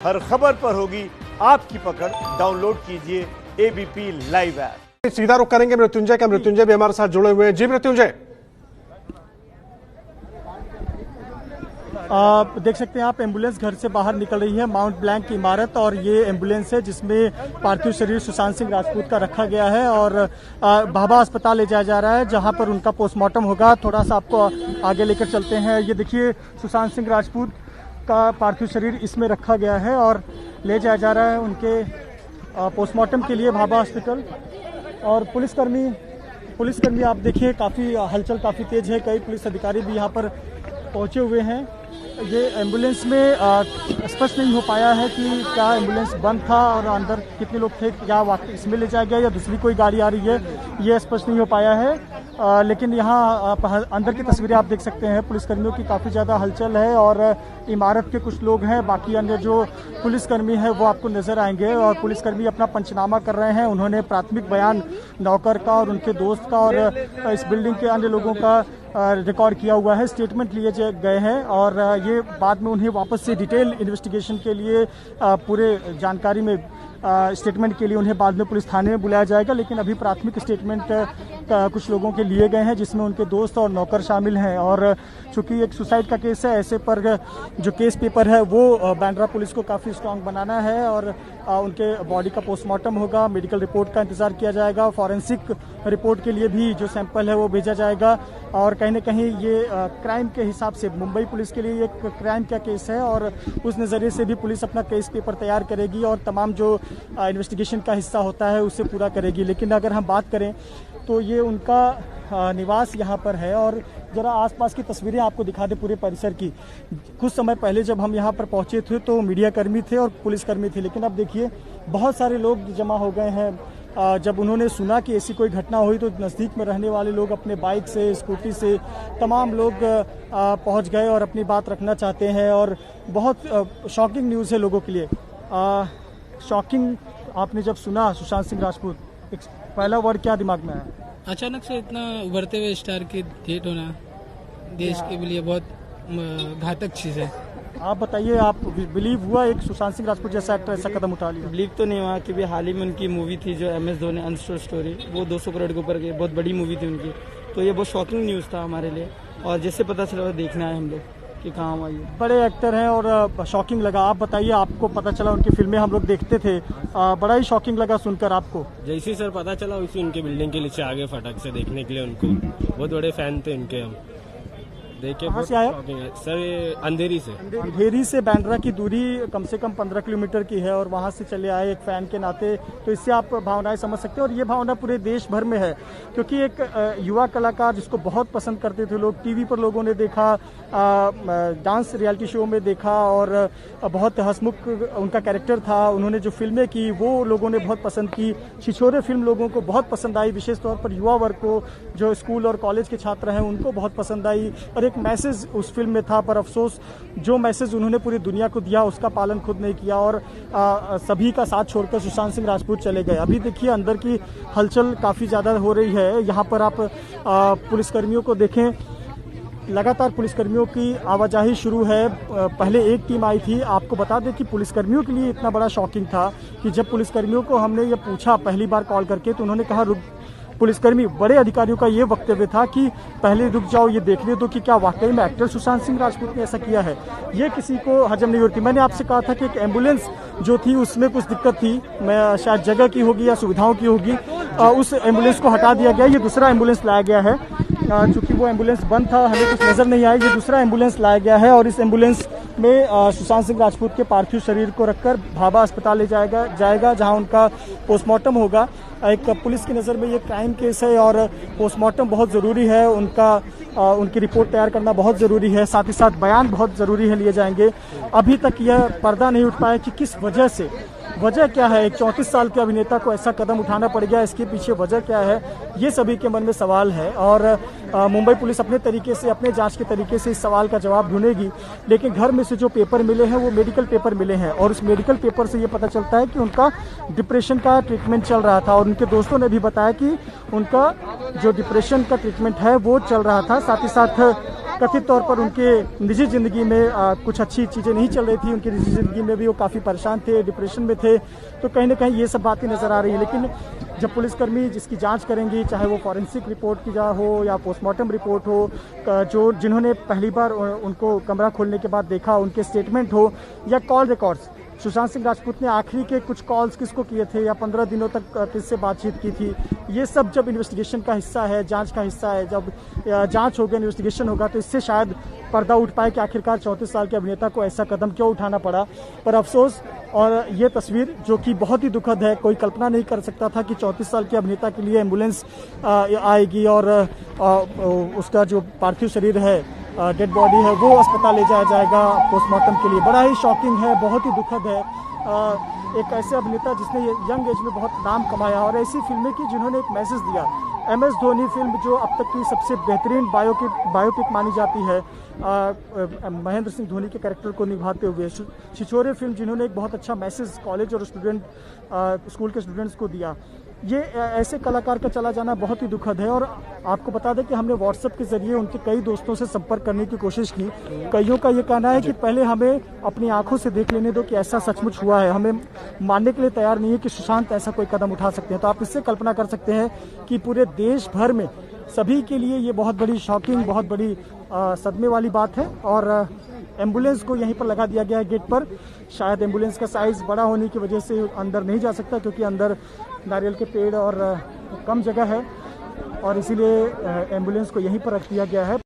हर खबर पर होगी आपकी पकड़। डाउनलोड कीजिए एबीपी लाइव ऐप। सीधा रुख करेंगे मृत्युंजय का। मृत्युंजय भी हमारे साथ जुड़े हुए हैं। जी मृत्युंजय, आप देख सकते हैं, आप एम्बुलेंस घर से बाहर निकल रही है। माउंट ब्लैंक की इमारत और ये एम्बुलेंस है जिसमें पार्थिव शरीर सुशांत सिंह राजपूत का रखा गया है और भाभा अस्पताल ले जाया जा रहा है जहां पर उनका पोस्टमार्टम होगा। थोड़ा सा आपको आगे लेकर चलते हैं। ये देखिए, सुशांत सिंह राजपूत का पार्थिव शरीर इसमें रखा गया है और ले जाया जा रहा है उनके पोस्टमार्टम के लिए भाभा हॉस्पिटल। और पुलिसकर्मी आप देखिए, काफ़ी हलचल काफ़ी तेज है। कई पुलिस अधिकारी भी यहाँ पर पहुँचे हुए हैं। ये एम्बुलेंस में स्पष्ट नहीं हो पाया है कि क्या एम्बुलेंस बंद था और अंदर कितने लोग थे, क्या वाकई इसमें ले जाया गया या दूसरी कोई गाड़ी आ रही है, ये स्पष्ट नहीं हो पाया है। लेकिन यहाँ अंदर की तस्वीरें आप देख सकते हैं। पुलिसकर्मियों की काफ़ी ज़्यादा हलचल है और इमारत के कुछ लोग हैं, बाकी अन्य जो पुलिसकर्मी हैं वो आपको नज़र आएंगे। और पुलिसकर्मी अपना पंचनामा कर रहे हैं। उन्होंने प्राथमिक बयान नौकर का और उनके दोस्त का और इस बिल्डिंग के अन्य लोगों का रिकॉर्ड किया हुआ है। स्टेटमेंट लिए गए हैं और ये बाद में उन्हें वापस से डिटेल इन्वेस्टिगेशन के लिए पूरे जानकारी में स्टेटमेंट के लिए उन्हें बाद में पुलिस थाने में बुलाया जाएगा। लेकिन अभी प्राथमिक स्टेटमेंट कुछ लोगों के लिए गए हैं जिसमें उनके दोस्त और नौकर शामिल हैं। और चूंकि एक सुसाइड का केस है, ऐसे पर जो केस पेपर है वो बांद्रा पुलिस को काफ़ी स्ट्रांग बनाना है और उनके बॉडी का पोस्टमार्टम होगा। मेडिकल रिपोर्ट का इंतजार किया जाएगा। फॉरेंसिक रिपोर्ट के लिए भी जो सैंपल है वो भेजा जाएगा। और कहीं ना कहीं ये क्राइम के हिसाब से मुंबई पुलिस के लिए एक क्राइम का केस है और उस नज़रिए से भी पुलिस अपना केस पेपर तैयार करेगी और तमाम जो इन्वेस्टिगेशन का हिस्सा होता है उसे पूरा करेगी। लेकिन अगर हम बात करें तो ये उनका निवास यहाँ पर है। और ज़रा आसपास की तस्वीरें आपको दिखा दें पूरे परिसर की। कुछ समय पहले जब हम यहाँ पर पहुँचे थे तो मीडियाकर्मी थे और पुलिसकर्मी थे, लेकिन अब देखिए बहुत सारे लोग जमा हो गए हैं। जब उन्होंने सुना कि ऐसी कोई घटना हुई तो नज़दीक में रहने वाले लोग अपने बाइक से, स्कूटी से तमाम लोग पहुँच गए और अपनी बात रखना चाहते हैं। और बहुत शॉकिंग न्यूज़ है लोगों के लिए। शॉकिंग, आपने जब सुना सुशांत सिंह राजपूत, एक पहला वर्ड क्या दिमाग में आया? अचानक से इतना उभरते हुए स्टार की डेथ होना देश के लिए बहुत घातक चीज़ है। आप बताइए, आप बिलीव हुआ एक सुशांत सिंह राजपूत जैसा एक्टर ऐसा कदम उठा लिया? बिलीव तो नहीं हुआ कि भी हाल ही में उनकी मूवी थी जो MS धोनी अनटोल्ड स्टोरी, वो 200 करोड़ के ऊपर गई, बहुत बड़ी मूवी थी उनकी। तो ये बहुत शॉकिंग न्यूज़ था हमारे लिए और जैसे पता चला देखना है हम लोग कि कहाँ हुआ ये। बड़े एक्टर हैं और शॉकिंग लगा। आप बताइए, आपको पता चला, उनकी फिल्में हम लोग देखते थे, बड़ा ही शॉकिंग लगा सुनकर आपको? जैसे सर पता चला उसी उनके बिल्डिंग के नीचे आगे फटक से देखने के लिए। उनको बहुत बड़े फैन थे उनके हम। देखे कहाँ से आए? सर ये अंधेरी से। अंधेरी से बांद्रा की दूरी कम से कम 15 किलोमीटर की है और वहाँ से चले आए एक फ़ैन के नाते। तो इससे आप भावनाएं समझ सकते हैं और ये भावना पूरे देश भर में है क्योंकि एक युवा कलाकार जिसको बहुत पसंद करते थे लोग, टीवी पर लोगों ने देखा, डांस रियलिटी शो में देखा और बहुत हंसमुख उनका कैरेक्टर था। उन्होंने जो फिल्में की वो लोगों ने बहुत पसंद की। छिछोरे फिल्म लोगों को बहुत पसंद आई, विशेष तौर पर युवा वर्ग को, जो स्कूल और कॉलेज के छात्र हैं उनको बहुत पसंद आई। और एक मैसेज उस फिल्म में था, पर अफसोस जो मैसेज उन्होंने पूरी दुनिया को दिया उसका पालन खुद नहीं किया और सभी का साथ छोड़कर सुशांत सिंह राजपूत चले गए। अभी देखिए अंदर की हलचल काफ़ी ज़्यादा हो रही है। यहाँ पर आप पुलिसकर्मियों को देखें, लगातार पुलिसकर्मियों की आवाजाही शुरू है। पहले एक टीम आई थी। आपको बता दें कि पुलिसकर्मियों के लिए इतना बड़ा शॉकिंग था कि जब पुलिसकर्मियों को हमने ये पूछा पहली बार कॉल करके तो उन्होंने कहा, रुक, पुलिसकर्मी बड़े अधिकारियों का ये वक्तव्य था कि पहले रुक जाओ, ये देखने दो कि क्या वाकई में एक्टर सुशांत सिंह राजपूत ने ऐसा किया है। ये किसी को हजम नहीं होती। मैंने आपसे कहा था कि एक एम्बुलेंस जो थी उसमें कुछ दिक्कत थी, मैं शायद जगह की होगी या सुविधाओं की होगी, उस एम्बुलेंस को हटा दिया गया। ये दूसरा एम्बुलेंस लाया गया है। चूँकि वो एम्बुलेंस बंद था, हमें कुछ नज़र नहीं आया। ये दूसरा एम्बुलेंस लाया गया है और इस एम्बुलेंस में सुशांत सिंह राजपूत के पार्थिव शरीर को रखकर भाभा अस्पताल ले जाएगा जहां उनका पोस्टमार्टम होगा। एक पुलिस की नज़र में ये क्राइम केस है और पोस्टमार्टम बहुत ज़रूरी है। उनकी रिपोर्ट तैयार करना बहुत ज़रूरी है, साथ ही साथ बयान बहुत ज़रूरी है लिए जाएंगे। अभी तक यह पर्दा नहीं उठ पाया कि किस वजह क्या है, एक 34 साल के अभिनेता को ऐसा कदम उठाना पड़ गया, इसके पीछे वजह क्या है, ये सभी के मन में सवाल है। और मुंबई पुलिस अपने तरीके से, अपने जांच के तरीके से इस सवाल का जवाब ढूंढेगी। लेकिन घर में से जो पेपर मिले हैं वो मेडिकल पेपर मिले हैं और उस मेडिकल पेपर से ये पता चलता है कि उनका डिप्रेशन का ट्रीटमेंट चल रहा था। और उनके दोस्तों ने भी बताया कि उनका जो डिप्रेशन का ट्रीटमेंट है वो चल रहा था। साथ ही साथ कथित तौर पर उनके निजी जिंदगी में कुछ अच्छी चीज़ें नहीं चल रही थी, उनकी निजी जिंदगी में भी वो काफ़ी परेशान थे, डिप्रेशन में थे, तो कहीं ना कहीं ये सब बातें नज़र आ रही है। लेकिन जब पुलिसकर्मी जिसकी जांच करेंगी, चाहे वो फॉरेंसिक रिपोर्ट की जा हो या पोस्टमार्टम रिपोर्ट हो, जो जिन्होंने पहली बार उनको कमरा खोलने के बाद देखा, उनके स्टेटमेंट हो या कॉल रिकॉर्ड्स, सुशांत सिंह राजपूत ने आखिरी के कुछ कॉल्स किसको किए थे या 15 दिनों तक किससे बातचीत की थी, ये सब जब इन्वेस्टिगेशन का हिस्सा है, जांच का हिस्सा है, जब जांच होगा, इन्वेस्टिगेशन होगा, तो इससे शायद पर्दा उठ पाए कि आखिरकार 34 साल के अभिनेता को ऐसा कदम क्यों उठाना पड़ा। पर अफसोस, और ये तस्वीर जो कि बहुत ही दुखद है, कोई कल्पना नहीं कर सकता था कि 34 साल के अभिनेता के लिए एम्बुलेंस आएगी और उसका जो पार्थिव शरीर है, डेड बॉडी है, वो अस्पताल ले जाया जाएगा पोस्टमार्टम के लिए। बड़ा ही शॉकिंग है, बहुत ही दुखद है। एक ऐसे अभिनेता जिसने यंग एज में बहुत नाम कमाया और ऐसी फिल्में की जिन्होंने एक मैसेज दिया। MS धोनी फिल्म जो अब तक की सबसे बेहतरीन बायोपिक मानी जाती है, महेंद्र सिंह धोनी के कैरेक्टर को निभाते हुए। छिछोरे फिल्म जिन्होंने एक बहुत अच्छा मैसेज कॉलेज और स्कूल के स्टूडेंट्स को दिया। ये ऐसे कलाकार का चला जाना बहुत ही दुखद है। और आपको बता दें कि हमने व्हाट्सएप के जरिए उनके कई दोस्तों से संपर्क करने की कोशिश की। कईयों का ये कहना है कि पहले हमें अपनी आंखों से देख लेने दो कि ऐसा सचमुच हुआ है, हमें मानने के लिए तैयार नहीं है कि सुशांत ऐसा कोई कदम उठा सकते हैं। तो आप इससे कल्पना कर सकते हैं कि पूरे देश भर में सभी के लिए ये बहुत बड़ी शॉकिंग, बहुत बड़ी सदमे वाली बात है। और एम्बुलेंस को यहीं पर लगा दिया गया है गेट पर। शायद एम्बुलेंस का साइज बड़ा होने की वजह से अंदर नहीं जा सकता, क्योंकि अंदर नारियल के पेड़ और कम जगह है, और इसीलिए एम्बुलेंस को यहीं पर रख दिया गया है।